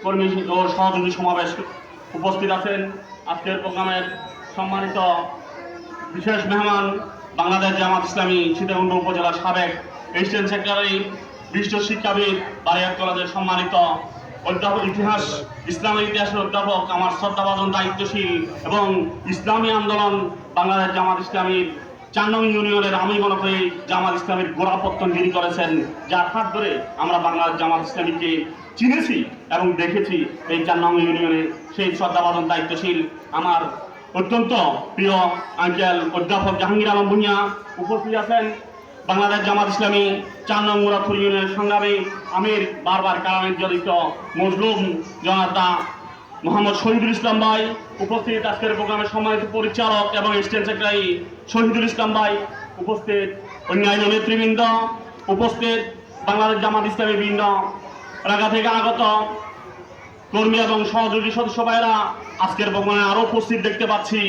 কর্মী ও সহযোগী সমাবেশ উপস্থিত আছেন। আজকের প্রোগ্রামের সম্মানিত বিশেষ মেহমান বাংলাদেশ জামাত ইসলামী সীতাকুণ্ড উপজেলার সাবেক এসিস্ট্যান্ট সেক্রেটারি, বিশিষ্ট শিক্ষাবিদ, বারিয়াত কলেজের সম্মানিত অধ্যাপক, ইসলামের ইতিহাসের অধ্যাপক, আমার শ্রদ্ধাভাজন দায়িত্বশীল এবং ইসলামী আন্দোলন বাংলাদেশ জামাত ইসলামীর 4 নং ইউনিয়নের আমি মনে করি জামাত ইসলামীর গোড়াপত্তন যিনি করেছেন, যার হাত ধরে আমরা বাংলাদেশ জামাত ইসলামীকে চিনেছি এবং দেখেছি এই 4 নং ইউনিয়নে, সেই শ্রদ্ধাভাজন দায়িত্বশীল আমার অত্যন্ত প্রিয় আঙ্কেল অধ্যাপক জাহাঙ্গীর আলম ভুঁইয়া উপস্থিত আছেন। বাংলাদেশ জামাত ইসলামী 4 নং মুরাদপুর ইউনিয়নের সংগ্রামী আমির, বারবার কারণে জড়িত মজলুম জনতা মোহাম্মদ শহীদুল ইসলাম ভাই উপস্থিত। আজকের প্রোগ্রামের সম্মানিত পরিচালক এবং এসিস্ট্যান্ট সেক্রেটারি শহীদুল ইসলাম ভাই উপস্থিত, অন্যান্য নেতৃবৃন্দ উপস্থিত, বাংলাদেশ জামাত ইসলামী বিভিন্ন এলাকা থেকে আগত কর্মী এবং সহযোগী সদস্য ভাইরা আজকের প্রোগ্রামে আরও উপস্থিত দেখতে পাচ্ছি।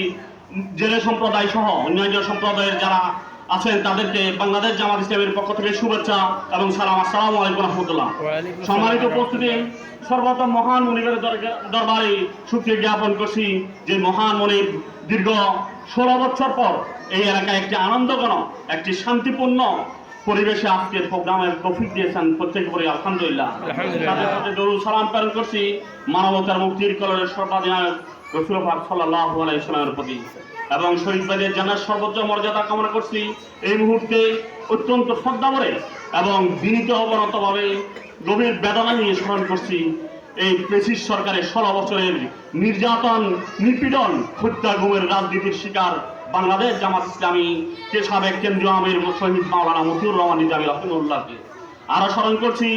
জেলে সম্প্রদায় সহ অন্যান্য সম্প্রদায়ের যারা আছেন তাদেরকে বাংলাদেশ জামাত ইসলামের পক্ষ থেকে শুভেচ্ছা এবং সালাম। আসসালামু আলাইকুম রহমতুল্লাহ। সম্মানিত উপস্থিতি, সর্বপ্রথম মহান মনিবের দরবারে শুকরিয়া জ্ঞাপন করছি যে মহান মনিব দীর্ঘ 16 বছর পর এই এলাকায় একটি আনন্দঘন, একটি শান্তিপূর্ণ পরিবেশে আজকের প্রোগ্রামের তৌফিক দিয়েছেন। প্রত্যেকে বলি আলহামদুলিল্লাহ। তাদের সাথে দরুদ সালাম প্রেরণ করছি মানবতার মুক্তির কলরের সর্বাধিনায়ক রাসূল পাক সাল্লাল্লাহু আলাইহি ওয়াসাল্লামের প্রতি এবং শহীদ ভাইদের জানার সর্বোচ্চ মর্যাদা কামনা করছি। এই মুহূর্তে অত্যন্ত শ্রদ্ধা ভরে এবং বিনীত অবনতভাবে গভীর বেদনা নিয়ে স্মরণ করছি এই ফ্যাসিস্ট সরকারের 16 বছরের নির্যাতন, নিপীড়ন, হত্যা, গুমের রাজনীতির শিকার বাংলাদেশ জামাত ইসলামী সাবেক কেন্দ্রীয় আমির শহীদ মাওলানা মতিউর রহমান নিজামী রাহিমাহুল্লাহকে। আরো স্মরণ করছি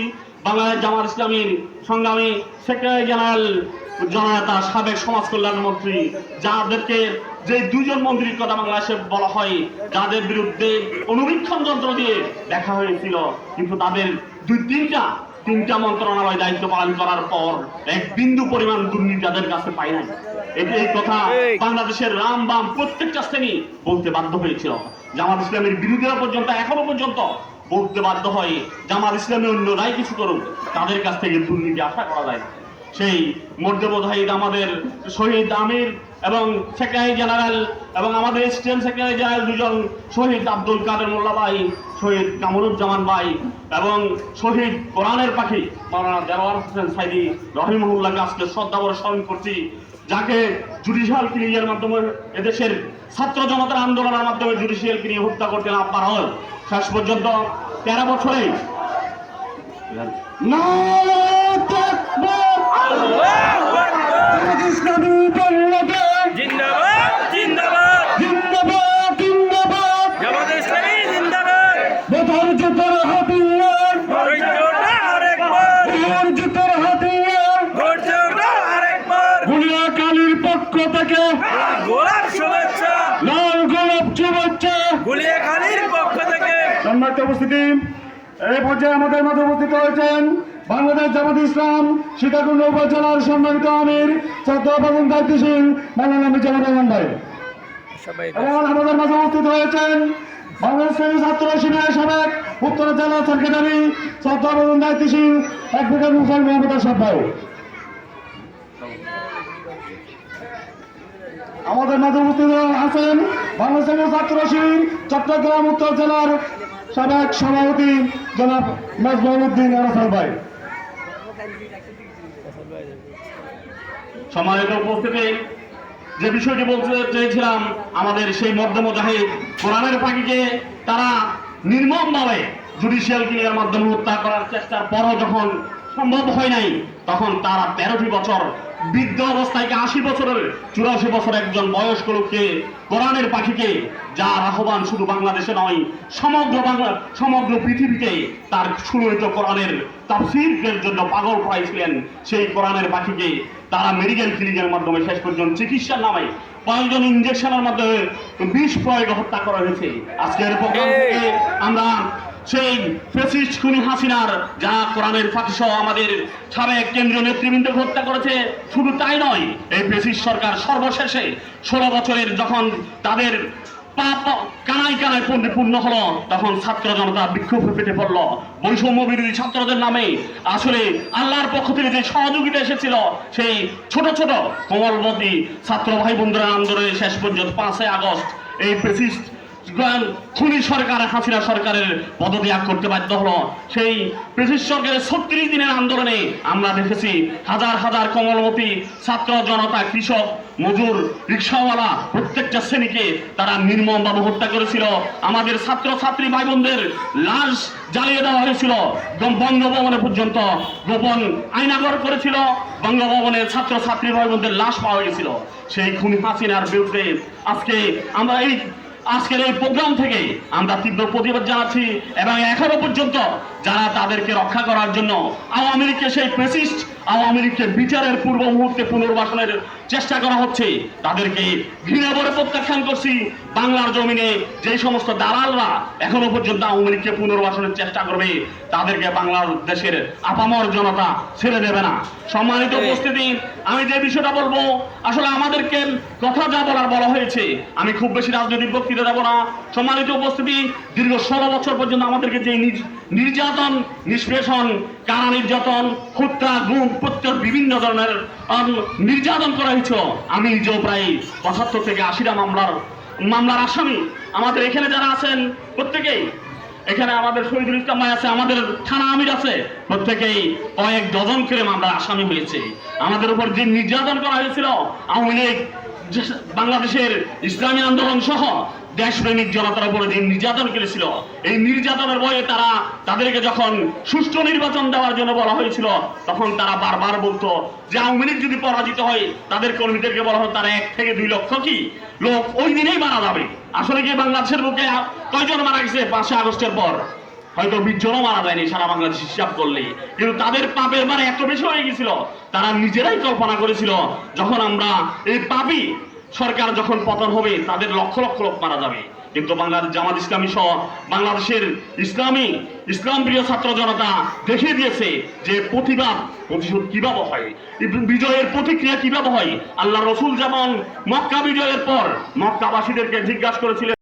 বাংলাদেশ জামাত ইসলামীর সংগ্রামী সেক্রেটারি জেনারেল জননেতা সাবেক সমাজ কল্যাণ মন্ত্রী, যাদেরকে যে 2 জন মন্ত্রীর কথা বাংলাদেশে বলা হয়, যাদের বিরুদ্ধে অনুবীক্ষণ যন্ত্র দিয়ে দেখা হয়েছিল, কিন্তু তাদের 2-3টা মন্ত্রণালয় দায়িত্ব পালন করার পর এক বিন্দু পরিমাণ দুর্নীতি তাদের কাছে পায় নাই। এই কথা বাংলাদেশের রাম বাম প্রত্যেকটা শ্রেণী বলতে বাধ্য হয়েছিল। জামাত ইসলামের বিরোধীরা পর্যন্ত এখনো পর্যন্ত বলতে বাধ্য হয় জামাত ইসলামী অন্যরাই কিছু করুক, তাদের কাছ থেকে দুর্নীতি আশা করা যায়। সেই মর্যাদাবাহী আমাদের শহীদ আমির এবং সেক্রেটারি জেনারেল এবং আমাদের এসিস্ট্যান্ট সেক্রেটারি জেনারেল 2 জন শহীদ আব্দুল কাদের মোল্লা ভাই, শহীদ কামরুজ্জামান ভাই এবং শহীদ কোরআনের পাখি মাওলানা দেওয়ার হোসেন সাইদি রহিমাহুল্লাহকে আজকে শ্রদ্ধাভরে স্মরণ করছি, যাকে জুডিশিয়াল ক্লিনিকের মাধ্যমে এদেশের ছাত্র জনতার আন্দোলনের মাধ্যমে জুডিশিয়াল ক্লিনিক হত্যা করতে না পারা হয়। শেষ পর্যন্ত 13 বছরে গুলিয়াখালীর পক্ষ থেকে গোলাপ শুভেচ্ছা, লাল গোলাপ শুভেচ্ছা। গুলিয়াখালীর পক্ষ থেকে সম্মানিত উপস্থিতি, এই পর্যায়ে আমাদের মাঝে উপস্থিত হয়েছেন বাংলাদেশ জামাত ইসলাম সীতাকুণ্ড উপজেলার সম্মানিত আমির শ্রদ্ধাভাজন দায়িত্বশীল মাওলানা মিজানুর রহমান ভাই, এবং আমাদের মাঝে উপস্থিত হয়েছেন বাংলাদেশ ছাত্র শিবিরের সাবেক উত্তর জেলা সেক্রেটারি শ্রদ্ধাভাজন দায়িত্বশীল অ্যাডভোকেট মুফাল মোহাম্মদ আশরাফ ভাই। আমাদের মাঝে উপস্থিত আছেন বাংলাদেশ ছাত্র শিবির চট্টগ্রাম উত্তর জেলার সাবেক সভাপতি জনাব মেজবাউল উদ্দিন আরাফাত ভাই। সম্মানিত উপস্থিতি, যে বিষয়টি বলতে চেয়েছিলাম, আমাদের সেই মধ্যমজাহিদ কোরআনের পাখিকে তারা নির্মমভাবে জুডিশিয়াল ক্লিনিকের মাধ্যমে হত্যা করার চেষ্টার পরও যখন সম্ভব হয় নাই, তখন তারা 13টি বছর বৃদ্ধ অবস্থায় 80 বছরের 84 বছর একজন বয়স্ক লোককে কোরআনের পাখিকে, যার আহ্বান শুধু বাংলাদেশে নয় সমগ্র পৃথিবীতে তার সুরক্ষিত কোরআনের তাফসীরের জন্য পাগল করাইছিলেন, সেই কোরআনের পাখিকে তারা মেডিকেল ক্লিনিকের মাধ্যমে শেষ পর্যন্ত চিকিৎসার নামে কয়েকজন ইঞ্জেকশনের মাধ্যমে বিষ প্রয়োগে হত্যা করা হয়েছে। আজকের প্রোগ্রাম থেকে আমরা সেই ফ্যাসিস্ট খুনি হাসিনার, যা কোরআনের ফাঁকি সহ আমাদের সাবেক কেন্দ্রীয় নেতৃবৃন্দকে হত্যা করেছে, শুধু তাই নয়, এই ফ্যাসিস্ট সরকার সর্বশেষে 16 বছরের যখন তাদের কানায় কানায় পূর্ণ হলো, তখন ছাত্র জনতা বিক্ষোভে ফেটে পড়লো। বৈষম্য বিরোধী ছাত্রদের নামে আসলে আল্লাহর পক্ষ থেকে যে সহযোগিতা এসেছিল, সেই ছোট ছোট কোমলমতি ছাত্র ভাই বোনদের আন্দোলনে শেষ পর্যন্ত 5 আগস্ট এই প্রেসিস্ট খুনি সরকার হাসিনা সরকারের পদত্যাগ করতে বাধ্য হলো। সেই ব্রিটিশ সরকারের 36 দিনের আন্দোলনে আমরা দেখেছি হাজার হাজার কোমলমতি ছাত্র জনতা, কৃষক, মজুর, রিক্সাওয়ালা প্রত্যেকটা শ্রেণীকে তারা নির্মমভাবে হত্যা করেছিল। আমাদের ছাত্র ছাত্রী ভাই বোনদের লাশ জ্বালিয়ে দেওয়া হয়েছিল। বঙ্গভবনে পর্যন্ত গোপন আয়নাঘর করেছিল। বঙ্গভবনের ছাত্র ছাত্রী ভাই বোনদের লাশ পাওয়া গেছিল। সেই খুনি হাসিনার বিরুদ্ধে আজকের এই প্রোগ্রাম থেকে আমরা তীব্র প্রতিবাদ জানাচ্ছি, এবং এখনো পর্যন্ত যারা তাদেরকে রক্ষা করার জন্য আওয়ামী লীগকে, সেই ফ্যাসিস্ট আওয়ামী লীগকে বিচারের পূর্ব মুহূর্তে পুনর্বাসনের চেষ্টা করা হচ্ছে, তাদেরকে ঘৃণা ভরে প্রত্যাখ্যান করছি। বাংলার জমিনে যে সমস্ত দালালরা এখনো পর্যন্ত আওয়ামী লীগকে পুনর্বাসনের চেষ্টা করবে, তাদেরকে বাংলাদেশের আপামর জনতা ছেড়ে দেবে না। সম্মানিত উপস্থিতি, আমি যে বিষয়টা বলবো, আসলে আমাদেরকে কথা যা বলা হয়েছে, আমি খুব বেশি রাজনৈতিক বক্তৃতা দেবো না। সম্মানিত উপস্থিতি, দীর্ঘ 16 বছর পর্যন্ত আমাদেরকে যে নির্যাতন, নিষ্পেষণ, কারা নির্যাতন, হত্যা, গুম, প্রত্যেক বিভিন্ন ধরনের নির্যাতন করা হয়েছিল। আমি নিজেও প্রায় 75 থেকে 80টা মামলার আসামি। আমাদের এখানে যারা আছেন প্রত্যেকেই, এখানে আমাদের শহীদুল ইসলাম ভাই আছে, আমাদের থানা আমির আছে, প্রত্যেকেই কয়েক ডজন করে মামলার আসামি হয়েছে। আমাদের উপর যে নির্যাতন করা হয়েছিল, আওয়ামী লীগ, বাংলাদেশের ইসলামী আন্দোলন সহ দেশপ্রেমিক জনতার উপরে যে নির্যাতন করেছিল, এই নির্যাতনের ভয়ে তাদেরকে যখন সুষ্ঠু নির্বাচন দেওয়ার জন্য বলা হয়েছিল, তখন তারা বারবার বলতো যে আওয়ামী লীগ যদি পরাজিত হয়, তাদের কর্মীদেরকে বলা হয় তারা 1 থেকে 2 লক্ষ কি লোক ওই দিনেই মারা যাবে। আসলে কি বাংলাদেশের বুকে কয়জন মারা গেছে 5 আগস্টের পর? হয়তো 20 জনও মারা যায়নি সারা বাংলাদেশ হিসাব করলে, কিন্তু তাদের পাপের মানে এত বেশি হয়ে গেছিল, তারা নিজেরাই কল্পনা করেছিল যখন আমরা এই পাপী সরকার যখন পতন হবে, তাদের লক্ষ লক্ষ লোক মারা যাবে। কিন্তু বাংলাদেশ জামাত ইসলামী সহ বাংলাদেশের ইসলাম প্রিয় ছাত্র জনতা দেখিয়ে দিয়েছে যে প্রতিশোধ কিভাবে হয়, বিজয়ের প্রতিক্রিয়া কিভাবে হয়। আল্লাহ রসুল যেমন মক্কা বিজয়ের পর মক্কাবাসীদেরকে জিজ্ঞাসা করেছিলেন,